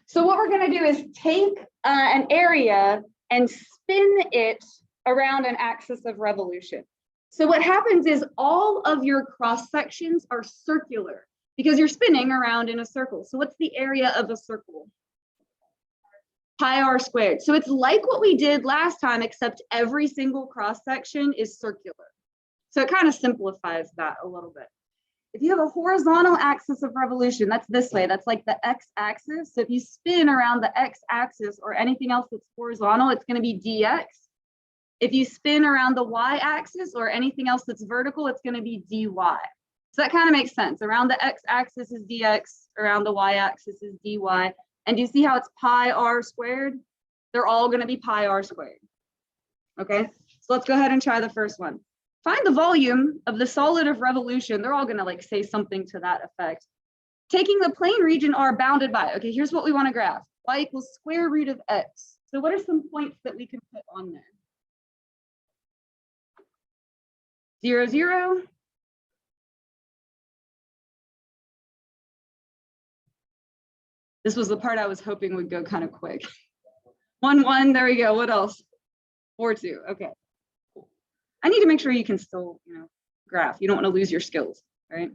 So what we're going to do is take an area and spin it around an axis of revolution. So what happens is all of your cross sections are circular because you're spinning around in a circle. So what's the area of a circle? Pi r squared. So it's like what we did last time, except every single cross section is circular. So it kind of simplifies that a little bit. If you have a horizontal axis of revolution, that's this way, that's like the x-axis. So if you spin around the x-axis or anything else that's horizontal, it's going to be dx. If you spin around the y-axis or anything else that's vertical, it's going to be dy. So that kind of makes sense. Around the x-axis is dx, around the y-axis is dy. And do you see how it's pi r squared? They're all going to be pi r squared. Okay, so let's go ahead and try the first one. Find the volume of the solid of revolution. They're all going to like say something to that effect. Taking the plane region R bounded by. Okay, here's what we want to graph. Y equals square root of x. So what are some points that we can put on there? 0, 0. This was the part I was hoping would go kind of quick. 1, 1, there we go. What else? 4, 2, okay. I need to make sure you can still, graph. You don't want to lose your skills, right?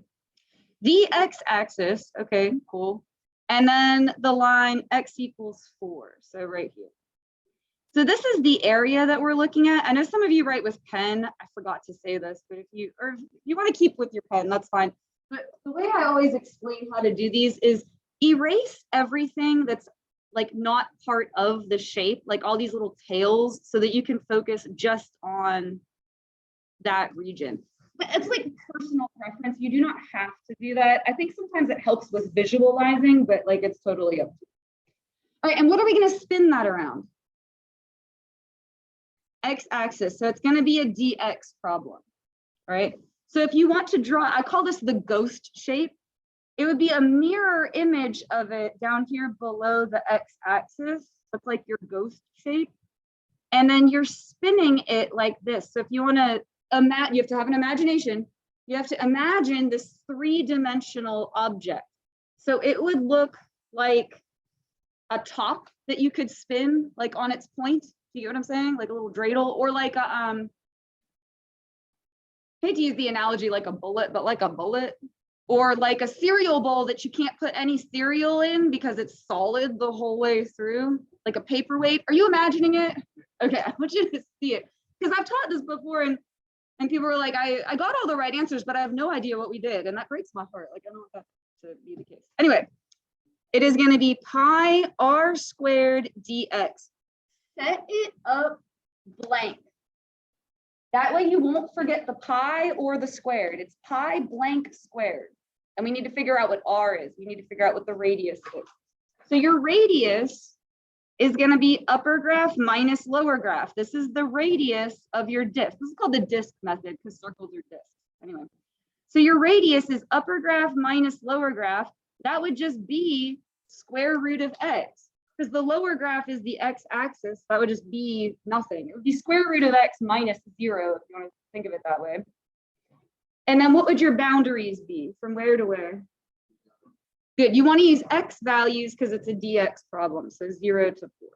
The x-axis, okay, cool. And then the line x equals 4, so right here. So this is the area that we're looking at. I know some of you write with pen. I forgot to say this, but if you want to keep with your pen, that's fine. But the way I always explain how to do these is erase everything that's like not part of the shape, like all these little tails, so that you can focus just on that region. But it's like personal preference. You do not have to do that. I think sometimes it helps with visualizing, but like it's totally up to you. All right, and what are we going to spin that around? X-axis. So it's going to be a dx problem, right? So if you want to draw, I call this the ghost shape. It would be a mirror image of it down here below the x-axis. It's like your ghost shape. And then you're spinning it like this. So if you want to you have to have an imagination. You have to imagine this three-dimensional object. So it would look like a top that you could spin like on its point. Do you get what I'm saying? Like a little dreidel, or like a I hate to use the analogy like a bullet, but like a bullet, or like a cereal bowl that you can't put any cereal in because it's solid the whole way through, like a paperweight. Are you imagining it? Okay, I want you to see it, because I've taught this before, and people were like, I got all the right answers, but I have no idea what we did. And that breaks my heart. Like, I don't want that to be the case. Anyway, it is going to be pi r squared dx. Set it up blank. That way you won't forget the pi or the squared. It's pi blank squared. And we need to figure out what r is. We need to figure out what the radius is. So your radius is going to be upper graph minus lower graph. This is the radius of your disk. This is called the disk method because circles are disks. Anyway, so your radius is upper graph minus lower graph. That would just be square root of x, because the lower graph is the x-axis. That would just be nothing. It would be square root of x minus 0, if you want to think of it that way. And then what would your boundaries be? From where to where? Good. You want to use x values because it's a dx problem. So 0 to 4.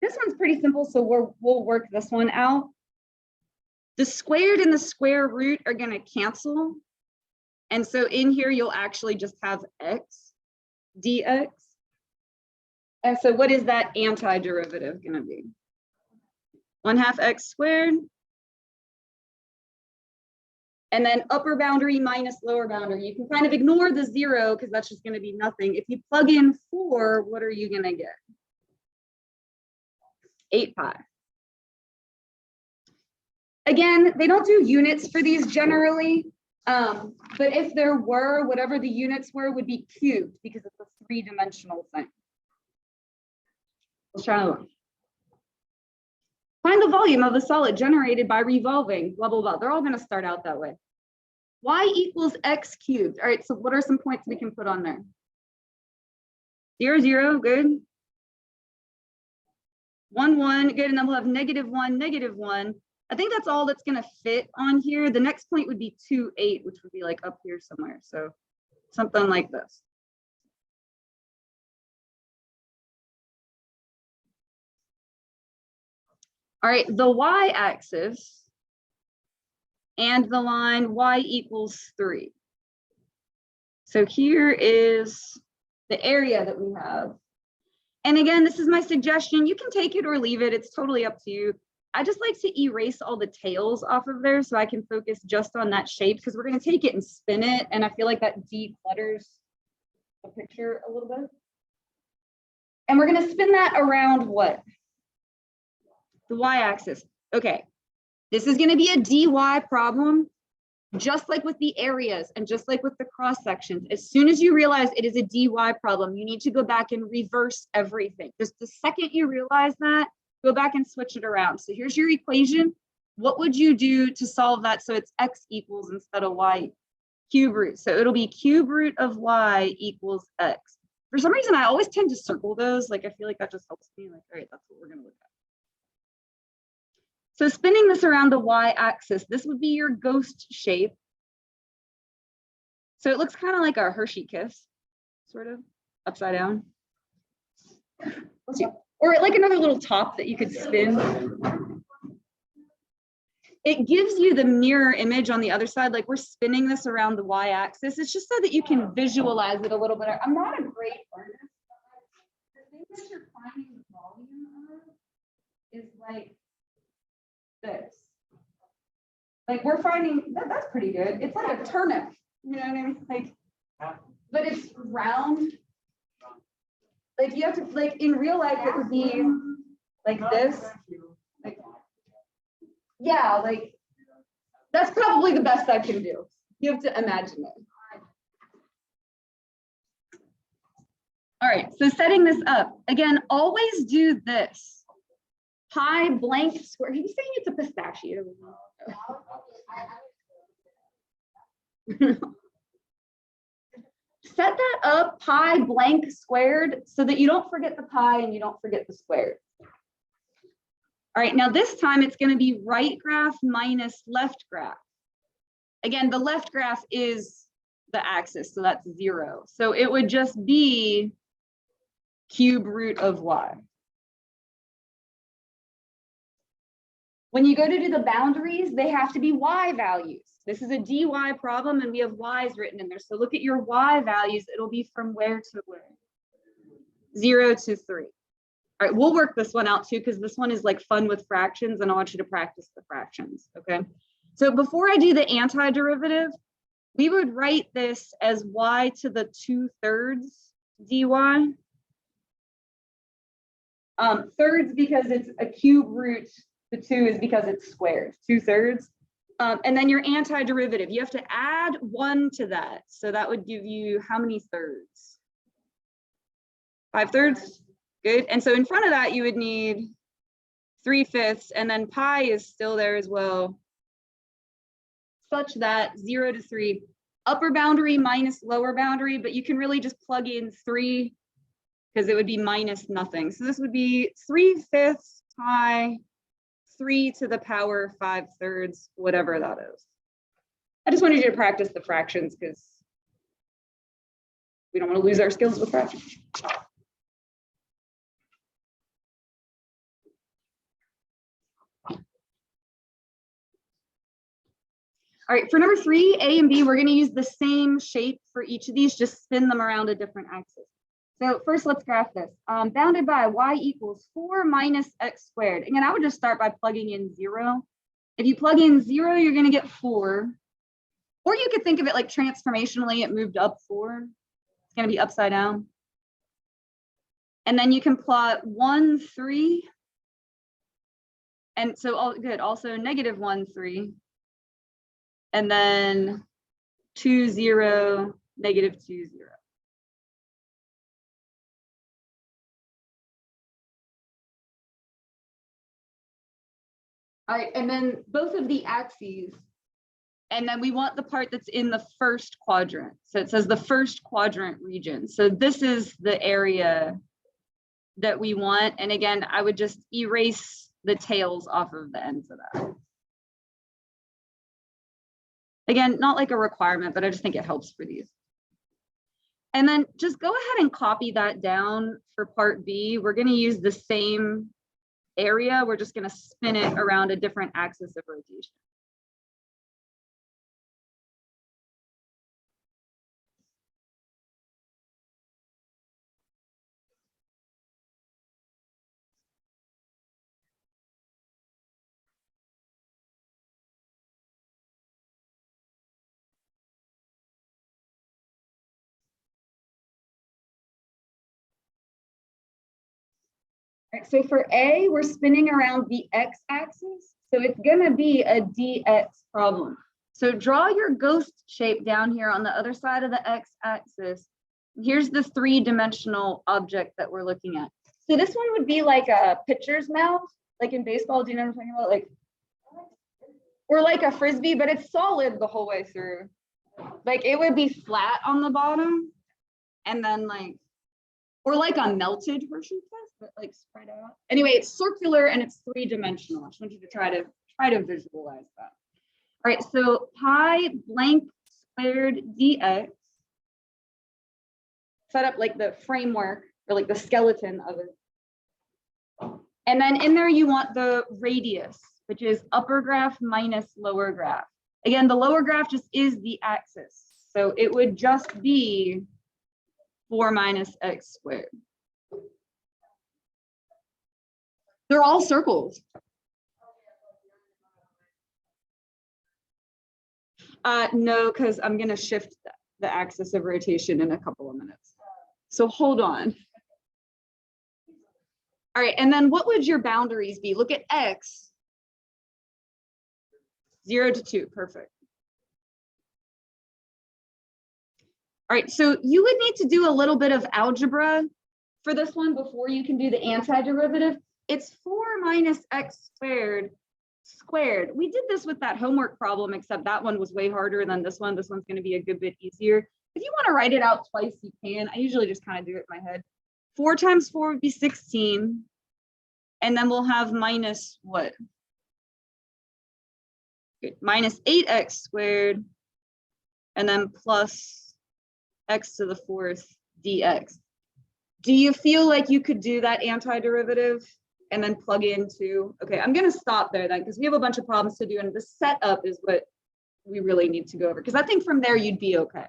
This one's pretty simple, so we'll work this one out. The squared and the square root are going to cancel. And so in here, you'll actually just have x dx. And so what is that antiderivative going to be? 1/2 x squared. And then upper boundary minus lower boundary. You can kind of ignore the 0 because that's just going to be nothing. If you plug in 4, what are you going to get? 8 pi. Again, they don't do units for these generally. But if there were, whatever the units were would be cubed because it's a three-dimensional thing. Let's try another one. Find the volume of a solid generated by revolving, blah, blah, blah. They're all going to start out that way. Y equals x cubed. All right, so what are some points we can put on there? 0, 0, good. 1, 1, good. And then we'll have -1, -1. I think that's all that's going to fit on here. The next point would be 2, 8, which would be like up here somewhere. So something like this. All right, the y-axis and the line y equals 3. So here is the area that we have. And again, this is my suggestion. You can take it or leave it. It's totally up to you. I just like to erase all the tails off of there so I can focus just on that shape, because we're going to take it and spin it. And I feel like that declutters the picture a little bit. And we're going to spin that around what? The y-axis. Okay, this is going to be a dy problem, just like with the areas and just like with the cross sections. As soon as you realize it is a dy problem, you need to go back and reverse everything. Just the second you realize that, go back and switch it around. So here's your equation. What would you do to solve that so it's x equals instead of y? Cube root. So it'll be cube root of y equals x. For some reason, I always tend to circle those. Like, I feel like that just helps me. Like, all right, that's what we're going to look at. So spinning this around the y-axis, this would be your ghost shape. So it looks kind of like a Hershey kiss, sort of, upside down. Let's see. Or like another little top that you could spin. It gives you the mirror image on the other side, like we're spinning this around the y-axis. It's just so that you can visualize it a little bit. I'm not a great artist, but the thing that you're finding the volume of is like this. Like we're finding that's pretty good. It's like a turnip, you know what I mean? Like, but it's round. Like you have to, like in real life, it would be like this. Like, yeah, like that's probably the best I can do. You have to imagine it. All right, so setting this up, again, always do this. Pi blank square. Are you saying it's a pistachio? Set that up pi blank squared so that you don't forget the pi and you don't forget the squared. All right, now this time it's going to be right graph minus left graph. Again, the left graph is the axis, so that's 0. So it would just be cube root of y. When you go to do the boundaries, they have to be y values. This is a dy problem and we have y's written in there. So look at your y values. It'll be from where to where? 0 to 3. All right, we'll work this one out too, because this one is like fun with fractions and I want you to practice the fractions, okay? So before I do the antiderivative, we would write this as y to the 2/3 dy. Thirds because it's a cube root, the 2 is because it's squared, 2/3. And then your antiderivative, you have to add 1 to that. So that would give you how many thirds? 5/3? Good. And so in front of that, you would need 3/5, and then pi is still there as well, such that 0 to 3, upper boundary minus lower boundary, but you can really just plug in 3 because it would be minus nothing. So this would be 3/5 pi 3 to the power 5/3, whatever that is. I just wanted you to practice the fractions because we don't want to lose our skills with fractions. All right, for number 3, A and B, we're going to use the same shape for each of these, just spin them around a different axis. So first, let's graph this. Bounded by y equals 4 minus x squared. Again, I would just start by plugging in 0. If you plug in 0, you're going to get 4. Or you could think of it like transformationally, it moved up 4. It's going to be upside down. And then you can plot 1, 3. And so, all good, also negative 1, 3. And then 2, 0, negative 2, 0. All right, and then both of the axes, and then we want the part that's in the first quadrant. So it says the first quadrant region. So this is the area that we want. And again, I would just erase the tails off of the ends of that. Again, not like a requirement, but I just think it helps for these. And then just go ahead and copy that down for part B. We're going to use the same area, we're just going to spin it around a different axis of rotation. Right, so for A, we're spinning around the x-axis, so it's going to be a dx problem. So draw your ghost shape down here on the other side of the x-axis. Here's the three-dimensional object that we're looking at. So this one would be like a pitcher's mound, like in baseball. Do you know what I'm talking about? Like, or like a frisbee, but it's solid the whole way through. Like it would be flat on the bottom, and then like, or like a melted Hershey kiss, but like spread out. Anyway, it's circular and it's three-dimensional. I just want you to try to visualize that. All right, so pi blank squared dx. Set up like the framework or like the skeleton of it. And then in there you want the radius, which is upper graph minus lower graph. Again, the lower graph just is the axis. So it would just be 4 minus x squared. They're all circles. No, because I'm going to shift the axis of rotation in a couple of minutes. So hold on. All right, and then what would your boundaries be? Look at x. 0 to 2, perfect. All right, so you would need to do a little bit of algebra for this one before you can do the antiderivative. It's 4 minus x squared squared. We did this with that homework problem, except that one was way harder than this one. This one's going to be a good bit easier. If you want to write it out twice, you can. I usually just kind of do it in my head. 4 times 4 would be 16. And then we'll have minus what? Minus 8x squared. And then plus x to the 4th dx. Do you feel like you could do that antiderivative and then plug into? Okay, I'm going to stop there then because we have a bunch of problems to do. And the setup is what we really need to go over. Because I think from there you'd be okay.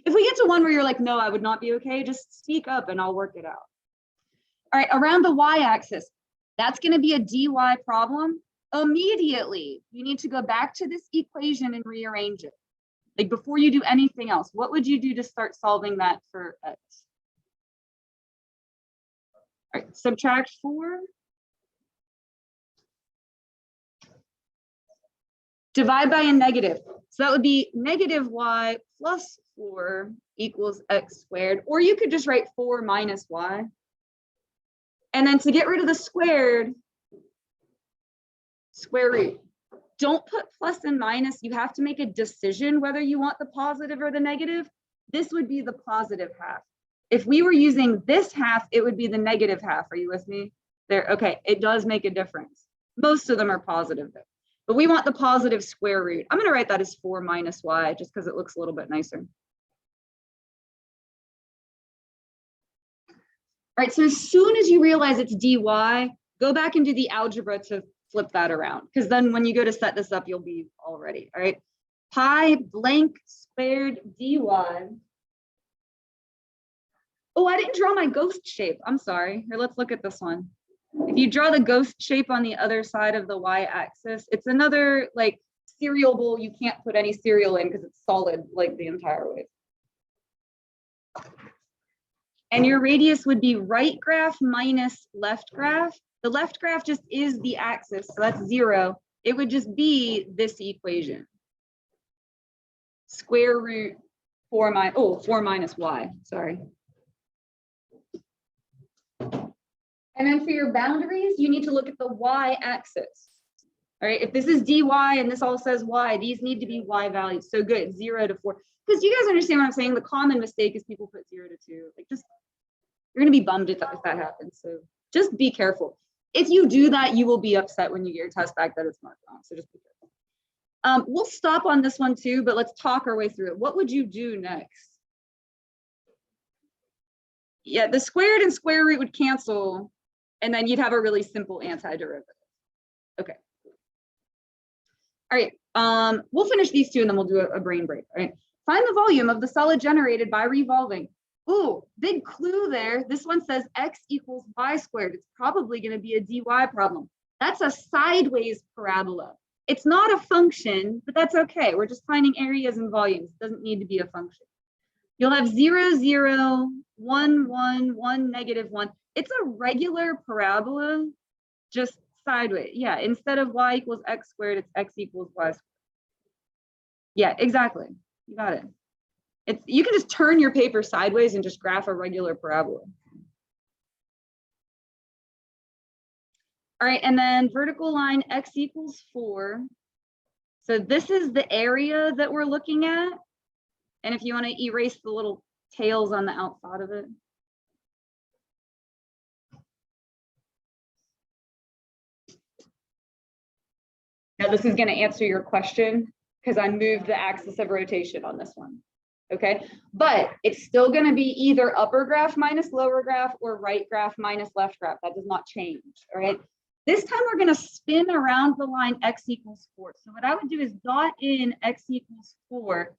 If we get to one where you're like, no, I would not be okay, just speak up and I'll work it out. All right, around the y-axis, that's going to be a dy problem. Immediately, you need to go back to this equation and rearrange it. Like before you do anything else, what would you do to start solving that for x? All right, subtract 4. Divide by a negative. So that would be negative y plus 4 equals x squared. Or you could just write 4 minus y. And then to get rid of the squared, square root. Don't put plus and minus. You have to make a decision whether you want the positive or the negative. This would be the positive half. If we were using this half, it would be the negative half. Are you with me? There, okay, it does make a difference. Most of them are positive though. But we want the positive square root. I'm going to write that as 4 minus y just because it looks a little bit nicer. All right, so as soon as you realize it's dy, go back and do the algebra to flip that around, because then when you go to set this up, you'll be all ready. All right, pi blank squared dy. Oh, I didn't draw my ghost shape. I'm sorry. Here, let's look at this one. If you draw the ghost shape on the other side of the y-axis, it's another like cereal bowl. You can't put any cereal in because it's solid like the entire way. And your radius would be right graph minus left graph. The left graph just is the axis, so that's 0. It would just be this equation. Square root 4 minus y, sorry. And then for your boundaries, you need to look at the y-axis. All right, if this is dy and this all says y, these need to be y values. So good, 0 to 4. Because you guys understand what I'm saying? The common mistake is people put 0 to 2. Like just, you're gonna be bummed if that happens. So just be careful. If you do that, you will be upset when you get your test back that it's marked wrong. So just be careful. We'll stop on this one too, but let's talk our way through it. What would you do next? Yeah, the squared and square root would cancel. And then you'd have a really simple antiderivative. Okay. All right, we'll finish these two and then we'll do a brain break. All right. Find the volume of the solid generated by revolving. Ooh, big clue there. This one says x equals y squared. It's probably going to be a dy problem. That's a sideways parabola. It's not a function, but that's okay. We're just finding areas and volumes. It doesn't need to be a function. You'll have 0, 0, 1, 1, 1, negative 1. It's a regular parabola, just sideways. Yeah, instead of y equals x squared, it's x equals y squared. Yeah, exactly. You got it. You can just turn your paper sideways and just graph a regular parabola. All right, and then vertical line x equals 4. So this is the area that we're looking at. And if you want to erase the little tails on the outside of it. Now this is going to answer your question because I moved the axis of rotation on this one. Okay, but it's still going to be either upper graph minus lower graph or right graph minus left graph. That does not change. All right. This time we're going to spin around the line x equals 4. So what I would do is dot in x equals 4.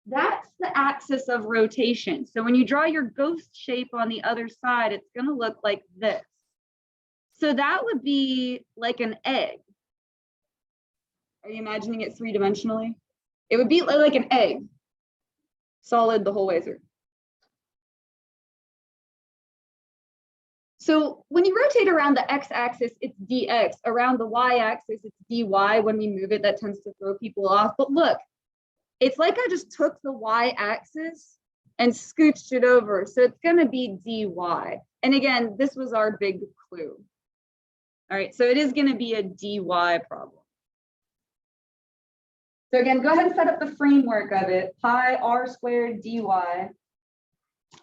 That's the axis of rotation. So when you draw your ghost shape on the other side, it's going to look like this. So that would be like an egg. Are you imagining it three-dimensionally? It would be like an egg, solid the whole way through. So when you rotate around the x-axis, it's dx. Around the y-axis, it's dy. When we move it, that tends to throw people off. But look, it's like I just took the y-axis and scooched it over. So it's going to be dy. And again, this was our big clue. All right, so it is going to be a dy problem. So again, go ahead and set up the framework of it. Pi r squared dy.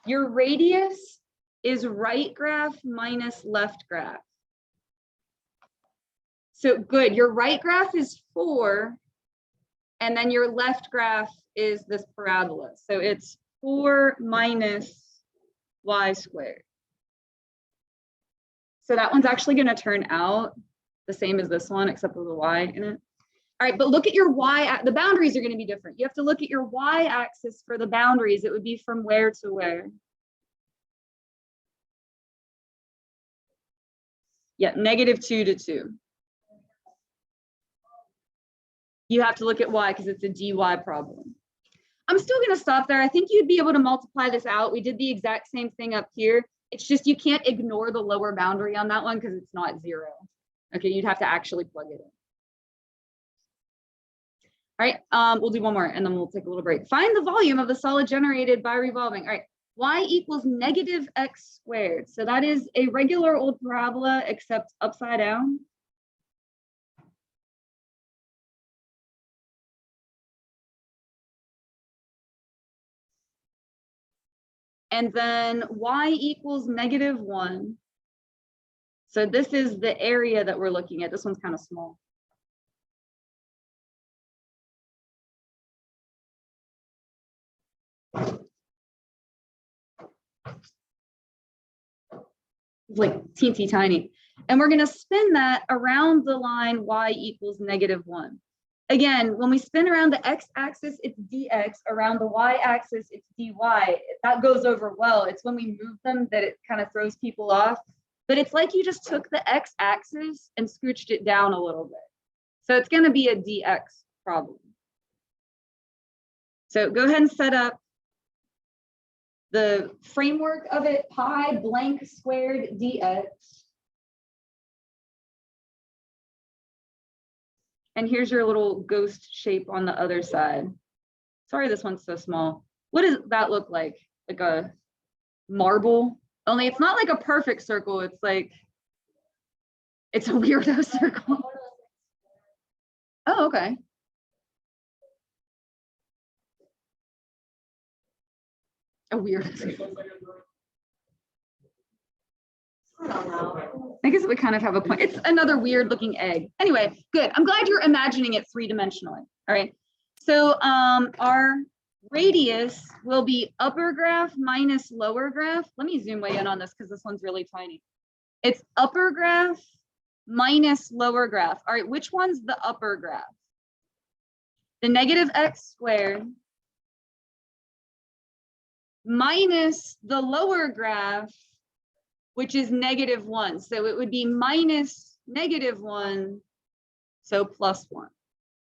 Your radius is right graph minus left graph. So good, your right graph is 4, and then your left graph is this parabola. So it's 4 minus y squared. So that one's actually going to turn out the same as this one, except with a y in it. All right, but look at your y, the boundaries are going to be different. You have to look at your y-axis for the boundaries. It would be from where to where? Yeah, -2 to 2. You have to look at y because it's a dy problem. I'm still going to stop there. I think you'd be able to multiply this out. We did the exact same thing up here. It's just you can't ignore the lower boundary on that one because it's not 0. Okay, you'd have to actually plug it in. All right, we'll do one more and then we'll take a little break. Find the volume of the solid generated by revolving. All right, y equals -x squared. So that is a regular old parabola except upside down. And then y equals -1. So this is the area that we're looking at. This one's kind of small. It's like teensy tiny. And we're going to spin that around the line y equals -1. Again, when we spin around the x-axis, it's dx. Around the y-axis, it's dy. That goes over well. It's when we move them that it kind of throws people off. But it's like you just took the x-axis and scooched it down a little bit. So it's going to be a dx problem. So go ahead and set up the framework of it, pi blank squared dx. And here's your little ghost shape on the other side. Sorry, this one's so small. What does that look like? Like a marble? Only it's not like a perfect circle. It's like, it's a weirdo circle. Oh, okay. A weird circle. I guess it would kind of have a point. It's another weird looking egg. Anyway, good. I'm glad you're imagining it three-dimensionally. All right. So our radius will be upper graph minus lower graph. Let me zoom way in on this because this one's really tiny. It's upper graph minus lower graph. All right, which one's the upper graph? The negative x squared minus the lower graph, which is -1. So it would be minus -1, so +1.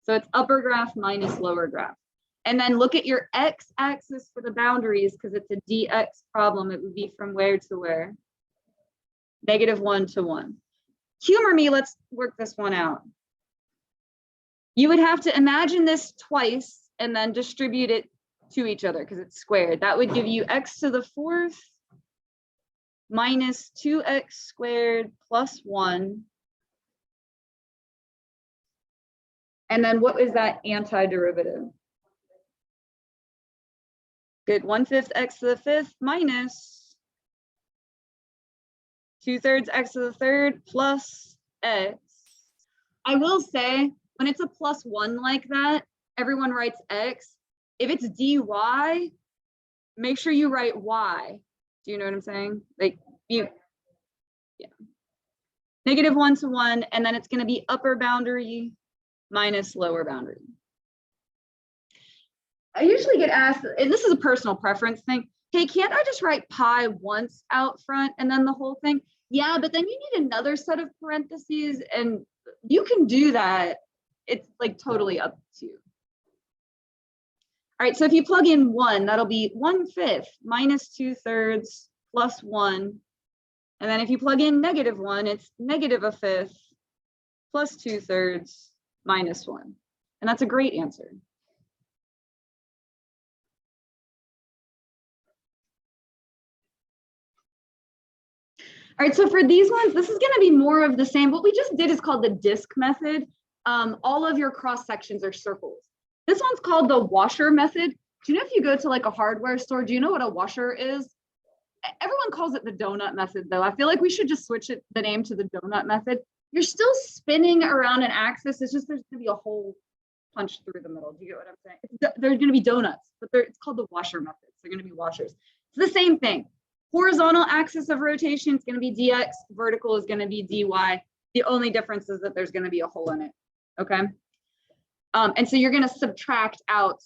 So it's upper graph minus lower graph. And then look at your x-axis for the boundaries, because it's a dx problem. It would be from where to where? -1 to 1. Humor me, let's work this one out. You would have to imagine this twice and then distribute it to each other because it's squared. That would give you x to the 4th minus 2x squared plus 1. And then what is that antiderivative? Good, 1/5 x to the 5th minus 2/3 x to the 3rd plus x. I will say, when it's a +1 like that, everyone writes x. If it's dy, make sure you write y. Do you know what I'm saying? Like you, yeah. -1 to 1, and then it's going to be upper boundary minus lower boundary. I usually get asked, and this is a personal preference thing, hey, can't I just write pi once out front and then the whole thing? Yeah, but then you need another set of parentheses, and you can do that. It's like totally up to you. All right, so if you plug in 1, that'll be 1/5 minus 2/3 plus 1. And then if you plug in -1, it's -1/5 plus 2/3 minus 1. And that's a great answer. All right, so for these ones, this is going to be more of the same. What we just did is called the disk method. All of your cross sections are circles. This one's called the washer method. Do you know if you go to like a hardware store, do you know what a washer is? Everyone calls it the donut method, though. I feel like we should just switch the name to the donut method. You're still spinning around an axis. It's just there's going to be a hole punched through the middle. Do you get what I'm saying? There's going to be donuts, but it's called the washer method. So they're going to be washers. It's the same thing. Horizontal axis of rotation is going to be dx. Vertical is going to be dy. The only difference is that there's going to be a hole in it. Okay. And so you're going to subtract out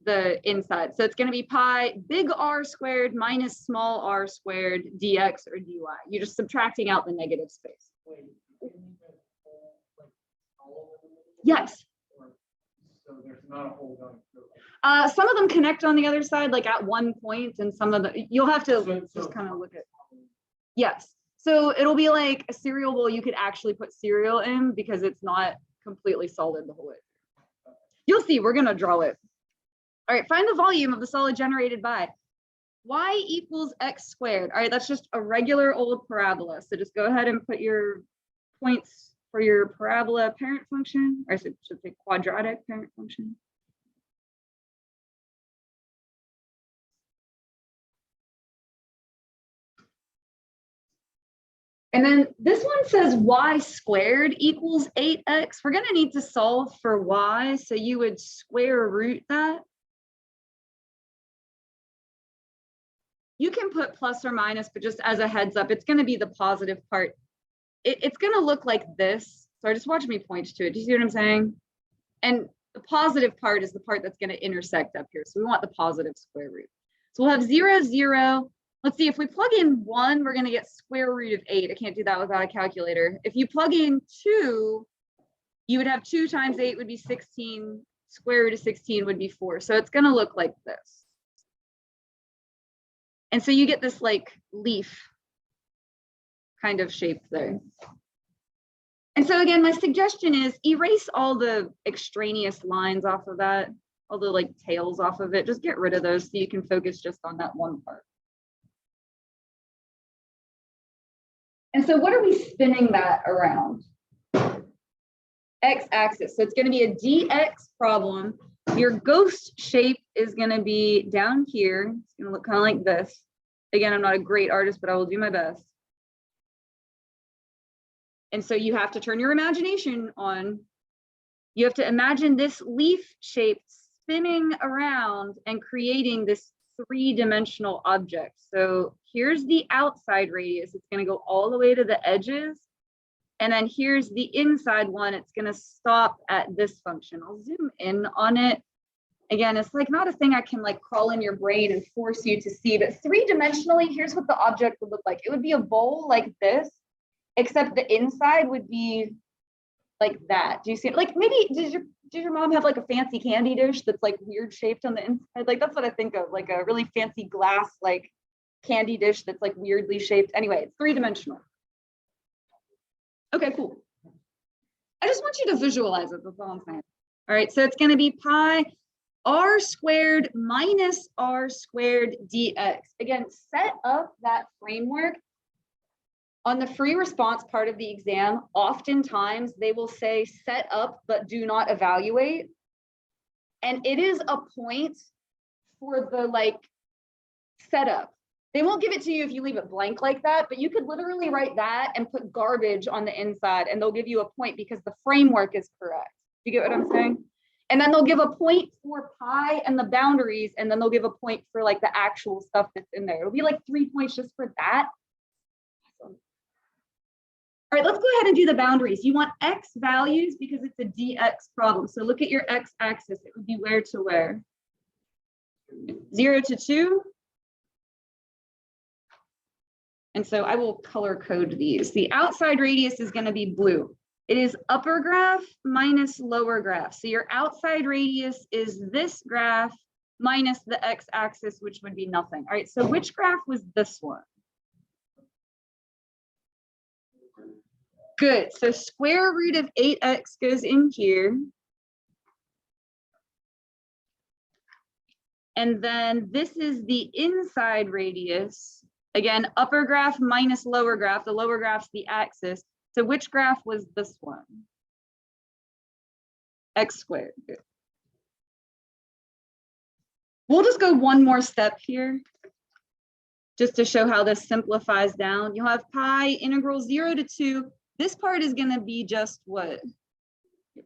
the inside. So it's going to be pi big R squared minus small r squared dx or dy. You're just subtracting out the negative space. Yes. So there's not a hole going through. Some of them connect on the other side, like at one point, and some of the, you'll have to just kind of look at. Yes. So it'll be like a cereal bowl. You could actually put cereal in because it's not completely solid the whole way. You'll see, we're going to draw it. All right, find the volume of the solid generated by y equals x squared. All right, that's just a regular old parabola. So just go ahead and put your points for your parabola parent function, or I should say quadratic parent function. And then this one says y squared equals 8x. We're going to need to solve for y, so you would square root that. You can put plus or minus, but just as a heads up, it's going to be the positive part. It's going to look like this. So just watch me point to it. Do you see what I'm saying? And the positive part is the part that's going to intersect up here. So we want the positive square root. So we'll have 0, 0. Let's see, if we plug in 1, we're going to get square root of 8. I can't do that without a calculator. If you plug in 2, you would have 2 times 8 would be 16. Square root of 16 would be 4. So it's going to look like this. And so you get this like leaf kind of shape there. And so again, my suggestion is erase all the extraneous lines off of that, all the like tails off of it. Just get rid of those so you can focus just on that one part. And so what are we spinning that around? X-axis. So it's going to be a dx problem. Your ghost shape is going to be down here. It's going to look kind of like this. Again, I'm not a great artist, but I will do my best. And so you have to turn your imagination on. You have to imagine this leaf shape spinning around and creating this three-dimensional object. So here's the outside radius. It's going to go all the way to the edges. And then here's the inside one. It's going to stop at this function. I'll zoom in on it. Again, it's like not a thing I can like crawl in your brain and force you to see, but three-dimensionally, here's what the object would look like. It would be a bowl like this, except the inside would be like that. Do you see it? Like maybe did your mom have like a fancy candy dish that's like weird shaped on the inside? Like that's what I think of, like a really fancy glass like candy dish that's like weirdly shaped. Anyway, it's three-dimensional. Okay, cool. I just want you to visualize it. That's all I'm saying. All right, so it's going to be pi r squared minus r squared dx. Again, set up that framework. On the free response part of the exam, oftentimes they will say set up but do not evaluate. And it is a point for the like setup. They won't give it to you if you leave it blank like that, but you could literally write that and put garbage on the inside and they'll give you a point because the framework is correct. Do you get what I'm saying? And then they'll give a point for pi and the boundaries, and then they'll give a point for like the actual stuff that's in there. It'll be like 3 points just for that. Awesome. All right, let's go ahead and do the boundaries. You want x values because it's a dx problem. So look at your x-axis. It would be where to where? 0 to 2. And so I will color code these. The outside radius is going to be blue. It is upper graph minus lower graph. So your outside radius is this graph minus the x-axis, which would be nothing. All right, so which graph was this one? Good, so square root of 8x goes in here. And then this is the inside radius. Again, upper graph minus lower graph. The lower graph's the axis. So which graph was this one? X squared. Good. We'll just go one more step here, just to show how this simplifies down. You'll have pi integral 0 to 2. This part is going to be just what?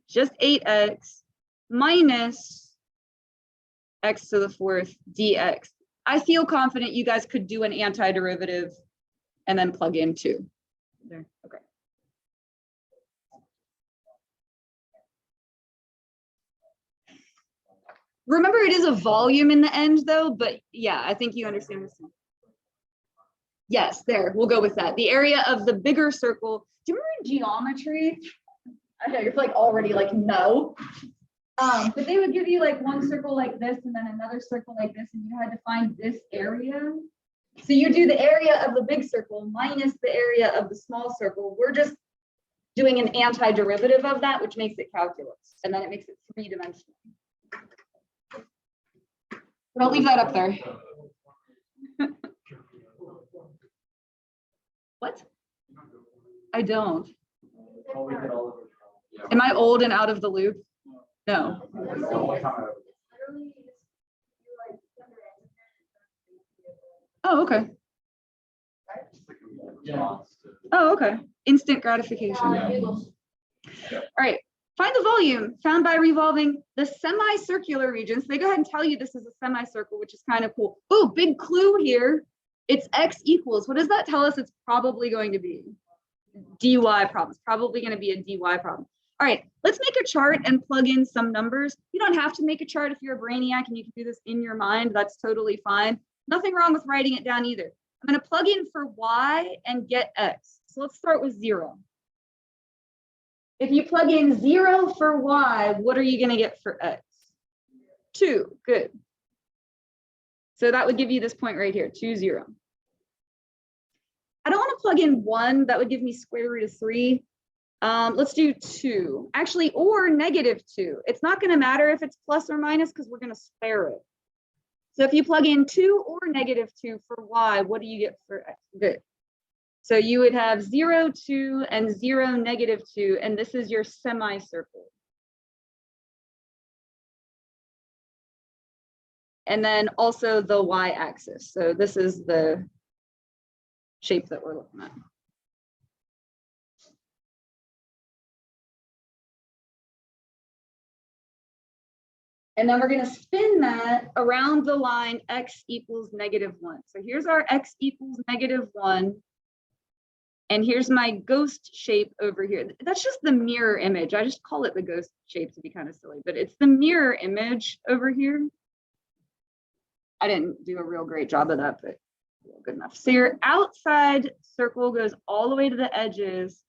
Just 8x minus x to the 4th dx. I feel confident you guys could do an antiderivative and then plug in 2. There. Okay. Remember, it is a volume in the end, though, but yeah, I think you understand this. Yes, there, we'll go with that. The area of the bigger circle. Do you remember geometry? I know you're like already like, no. But they would give you like one circle like this and then another circle like this, and you had to find this area. So you do the area of the big circle minus the area of the small circle. We're just doing an antiderivative of that, which makes it calculus, and then it makes it three-dimensional. But I'll leave that up there. What? I don't. Am I old and out of the loop? No. Oh, okay. Oh, okay. Instant gratification. All right. Find the volume found by revolving the semicircular regions. They go ahead and tell you this is a semicircle, which is kind of cool. Oh, big clue here. It's x equals. What does that tell us? It's probably going to be dy problem. It's probably going to be a dy problem. All right, let's make a chart and plug in some numbers. You don't have to make a chart if you're a brainiac and you can do this in your mind. That's totally fine. Nothing wrong with writing it down either. I'm going to plug in for y and get x. So let's start with 0. If you plug in 0 for y, what are you going to get for x? 2. Good. So that would give you this point right here, 2, 0. I don't want to plug in 1. That would give me square root of 3. Let's do 2. Actually, or negative 2. It's not going to matter if it's plus or minus because we're going to spare it. So if you plug in 2 or negative 2 for y, what do you get for x? Good. So you would have 0, 2, and 0, negative 2, and this is your semicircle. And then also the y-axis. So this is the shape that we're looking at. And then we're going to spin that around the line x equals -1. So here's our x equals -1. And here's my ghost shape over here. That's just the mirror image. I just call it the ghost shape to be kind of silly, but it's the mirror image over here. I didn't do a real great job of that, but good enough. So your outside circle goes all the way to the edges,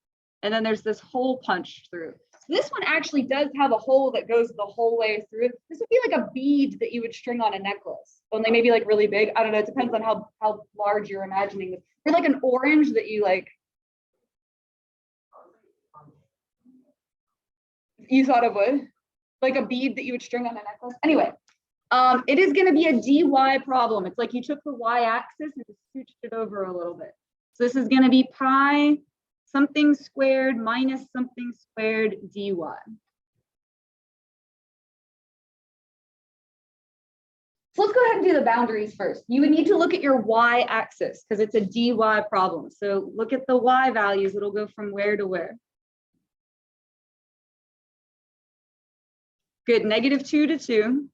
and then there's this hole punched through. So this one actually does have a hole that goes the whole way through. This would be like a bead that you would string on a necklace, only maybe like really big. I don't know. It depends on how large you're imagining this. Or like an orange that you like. You thought it would? Like a bead that you would string on a necklace? Anyway, it is going to be a dy problem. It's like you took the y-axis and just scooched it over a little bit. So this is going to be pi something squared minus something squared dy. So let's go ahead and do the boundaries first. You would need to look at your y-axis because it's a dy problem. So look at the y values. It'll go from where to where? Good, -2 to 2.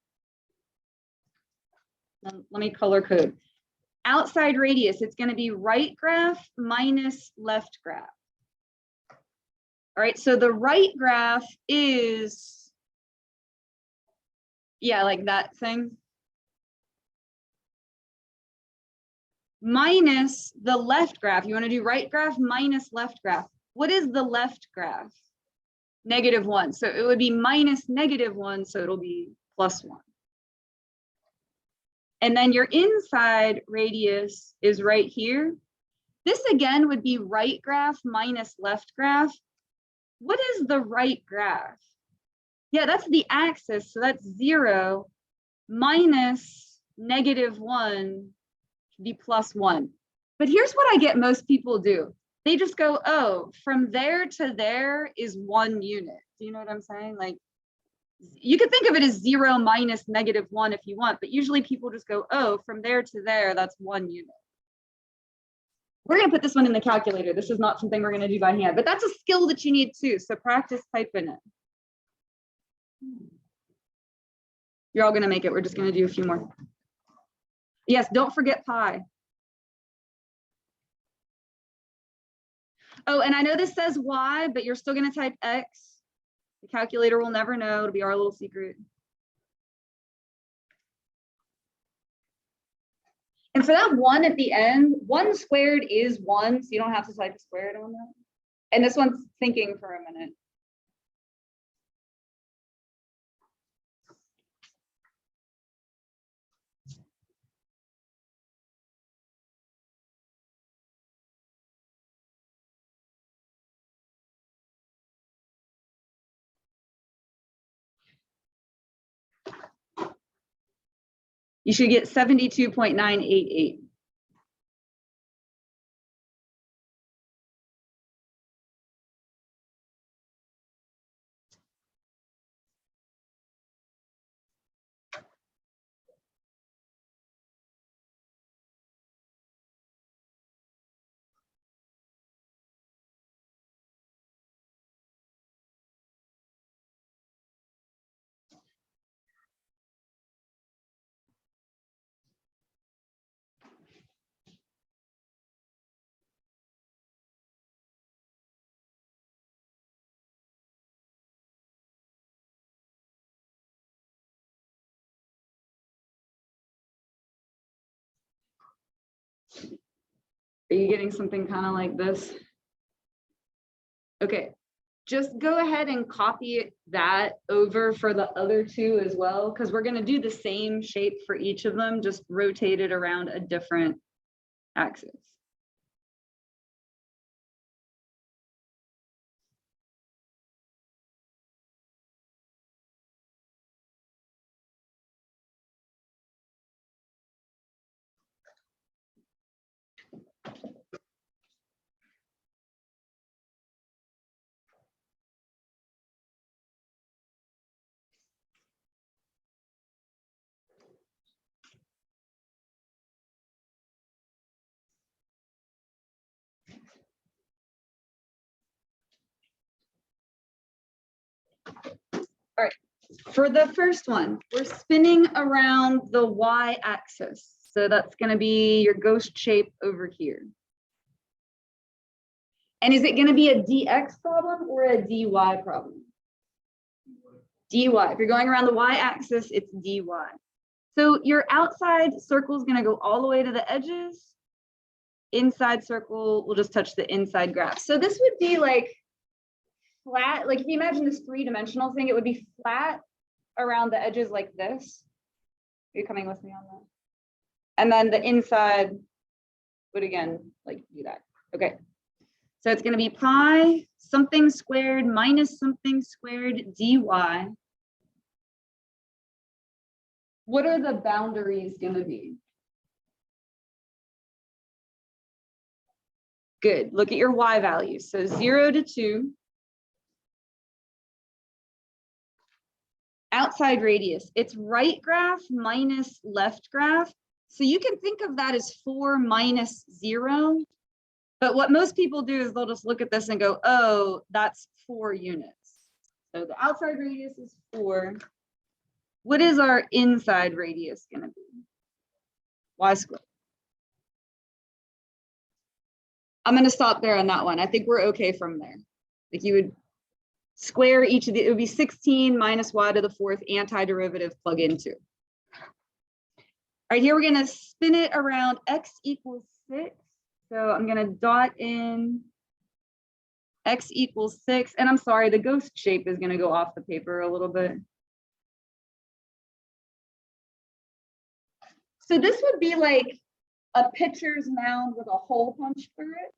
Let me color code. Outside radius, it's going to be right graph minus left graph. All right, so the right graph is, yeah, like that thing. Minus the left graph. You want to do right graph minus left graph. What is the left graph? -1. So it would be minus -1, so it'll be +1. And then your inside radius is right here. This again would be right graph minus left graph. What is the right graph? Yeah, that's the axis, so that's 0 minus -1 should be +1. But here's what I get most people do. They just go, oh, from there to there is 1 unit. Do you know what I'm saying? Like, you could think of it as 0 minus -1 if you want, but usually people just go, oh, from there to there, that's 1 unit. We're going to put this one in the calculator. This is not something we're going to do by hand, but that's a skill that you need too. So practice typing it. You're all going to make it. We're just going to do a few more. Yes, don't forget pi. Oh, and I know this says y, but you're still going to type x. The calculator will never know. It'll be our little secret. And for that 1 at the end, 1 squared is 1, so you don't have to type a squared on that. And this one's thinking for a minute. You should get 72.988. Are you getting something kind of like this? Okay, just go ahead and copy that over for the other two as well, because we're going to do the same shape for each of them, just rotate it around a different axis. All right, For the first one, we're spinning around the y-axis. So that's going to be your ghost shape over here. And is it going to be a dx problem or a dy problem? Dy. If you're going around the y-axis, it's dy. So your outside circle is going to go all the way to the edges. Inside circle will just touch the inside graph. So this would be like flat. Like if you imagine this three-dimensional thing, it would be flat around the edges like this. Are you coming with me on that? And then the inside would again like do that. Okay. So it's going to be pi something squared minus something squared dy. What are the boundaries going to be? Good. Look at your y values. So 0 to 2. Outside radius. It's right graph minus left graph. So you can think of that as 4 minus 0. But what most people do is they'll just look at this and go, oh, that's 4 units. So the outside radius is 4. What is our inside radius going to be? Y squared. I'm going to stop there on that one. I think we're okay from there. Like you would square each of the, it would be 16 minus y to the 4th antiderivative plug into. All right, here we're going to spin it around x equals 6. So I'm going to dot in x equals 6. And I'm sorry, the ghost shape is going to go off the paper a little bit. So this would be like a pitcher's mound with a hole punched through it.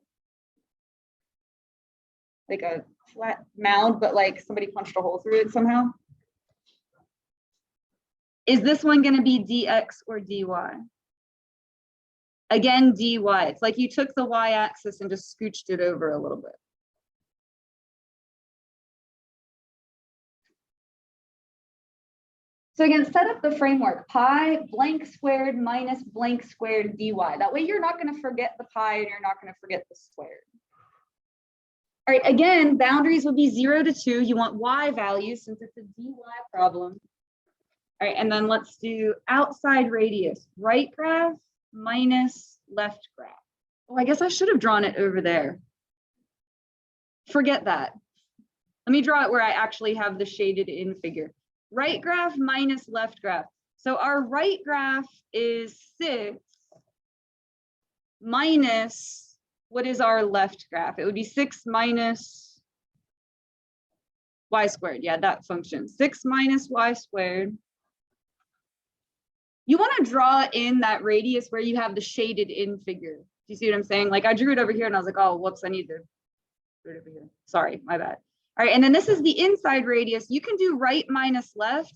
Like a flat mound, but like somebody punched a hole through it somehow. Is this one going to be dx or dy? Again, dy. It's like you took the y-axis and just scooched it over a little bit. So again, set up the framework, pi blank squared minus blank squared dy. That way you're not going to forget the pi and you're not going to forget the squared. All right, again, boundaries will be 0 to 2. You want y values since it's a dy problem. All right, and then let's do outside radius, right graph minus left graph. Oh, I guess I should have drawn it over there. Forget that. Let me draw it where I actually have the shaded in figure. Right graph minus left graph. So our right graph is 6 minus, what is our left graph? It would be 6 minus y squared. Yeah, that function. 6 minus y squared. You want to draw in that radius where you have the shaded in figure. Do you see what I'm saying? Like I drew it over here and I was like, oh, whoops, I need to do it over here. Sorry, my bad. All right, and then this is the inside radius. You can do right minus left,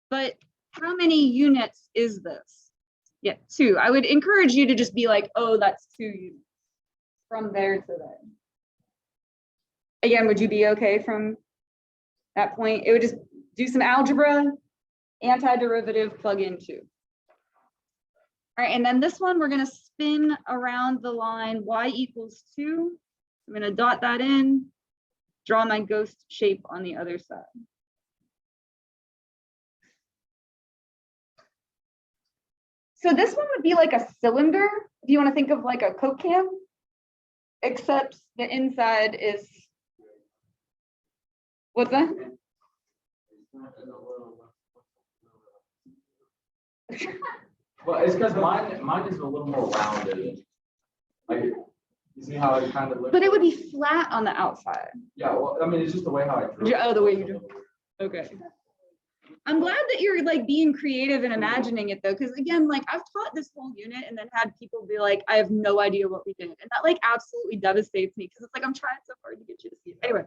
but how many units is this? Yeah, 2. I would encourage you to just be like, oh, that's 2 units from there to there. Again, would you be okay from that point? It would just do some algebra, antiderivative, plug in 2. All right, and then this one, we're going to spin around the line y equals 2. I'm going to dot that in, draw my ghost shape on the other side. So this one would be like a cylinder, if you want to think of like a Coke can, except the inside is, what's that? Well, it's because mine is a little more rounded. Like, you see how it kind of looks? But it would be flat on the outside. Yeah, well, I mean, it's just the way how I drew it. Oh, the way you drew it. Okay. I'm glad that you're like being creative and imagining it though, because again, like I've taught this whole unit and then had people be like, I have no idea what we did. And that like absolutely devastates me because it's like, I'm trying so hard to get you to see it. Anyway.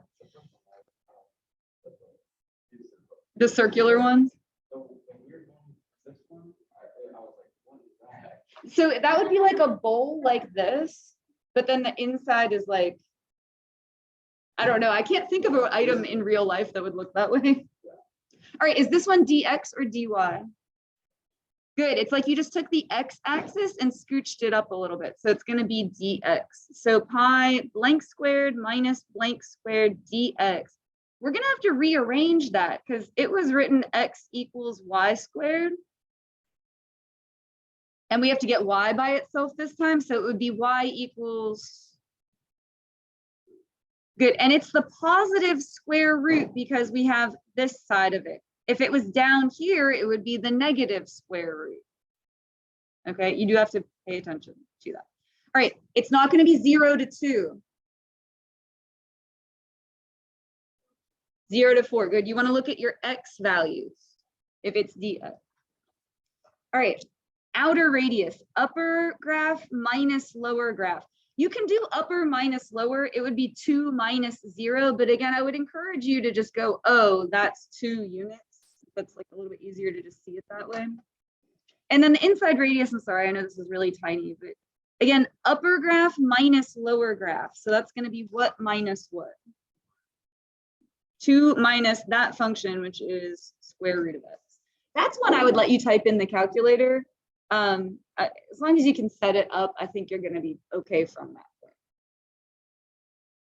The circular ones. So that would be like a bowl like this, but then the inside is like, I don't know. I can't think of an item in real life that would look that way. All right, is this one dx or dy? Good, it's like you just took the x-axis and scooched it up a little bit. So it's gonna be dx. So pi blank squared minus blank squared dx. we're gonna have to rearrange that because it was written x equals y squared. And we have to get y by itself this time, so it would be y equals, good, and it's the positive square root because we have this side of it. If it was down here, it would be the negative square root. Okay, you do have to pay attention to that. All right, it's not going to be 0 to 2. 0 to 4, good. You want to look at your x values if it's dx. All right, outer radius, upper graph minus lower graph. You can do upper minus lower, it would be 2 minus 0, but again, I would encourage you to just go, oh, that's 2 units. That's like a little bit easier to just see it that way. And then the inside radius, I'm sorry, I know this is really tiny, but again, upper graph minus lower graph. So that's going to be what minus what? 2 minus that function, which is square root of x. That's one I would let you type in the calculator. As long as you can set it up, I think you're going to be okay from that.